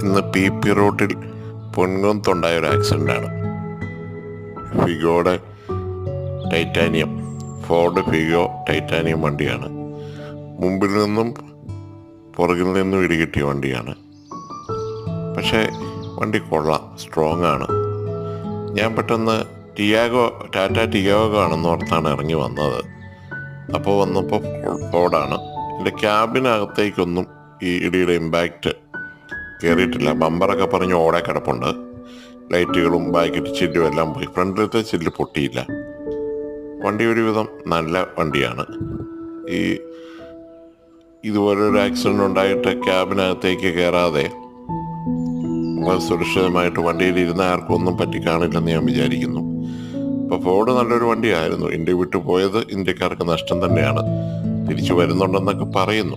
ഇന്ന് PP റോട്ടിൽ പൊൻകുന്നത്തുണ്ടായ ഒരു ആക്സിഡൻ്റാണ്. ഫിഗോയുടെ ടൈറ്റാനിയം, ഫോർഡ് ഫിഗോ ടൈറ്റാനിയം വണ്ടിയാണ്. മുമ്പിൽ നിന്നും പുറകിൽ നിന്നും ഇടികിട്ടിയ വണ്ടിയാണ്. പക്ഷേ വണ്ടി കൊള്ളാം, സ്ട്രോങ് ആണ്. ഞാൻ പെട്ടെന്ന് ടാറ്റ ടിയാഗോ ആണെന്ന് ഓർത്താണ് ഇറങ്ങി വന്നത്. അപ്പോൾ വന്നപ്പോൾ ഫോർഡാണ്. എൻ്റെ ക്യാബിനകത്തേക്കൊന്നും ഈ ഇടിയുടെ ഇമ്പാക്റ്റ് കയറിയിട്ടില്ല. ബമ്പറൊക്കെ പറഞ്ഞ് ഓടെ കിടപ്പുണ്ട്. ലൈറ്റുകളും ബാക്കിൻ്റെ ചില്ലും എല്ലാം പോയി. ഫ്രണ്ടിലത്തെ ചില്ല് പൊട്ടിയില്ല. വണ്ടി ഒരുവിധം നല്ല വണ്ടിയാണ്. ഇതുപോലൊരു ആക്സിഡൻ്റ് ഉണ്ടായിട്ട് ക്യാബിനകത്തേക്ക് കയറാതെ വളരെ സുരക്ഷിതമായിട്ട് വണ്ടിയിൽ ഇരുന്ന ആർക്കും ഒന്നും പറ്റി കാണില്ലെന്ന് ഞാൻ വിചാരിക്കുന്നു. അപ്പോൾ ഫോർഡ് നല്ലൊരു വണ്ടിയായിരുന്നു. ഇന്ത്യ വിട്ടു പോയത് ഇന്ത്യക്കാർക്ക് നഷ്ടം തന്നെയാണ്. തിരിച്ചു വരുന്നുണ്ടെന്നൊക്കെ പറയുന്നു.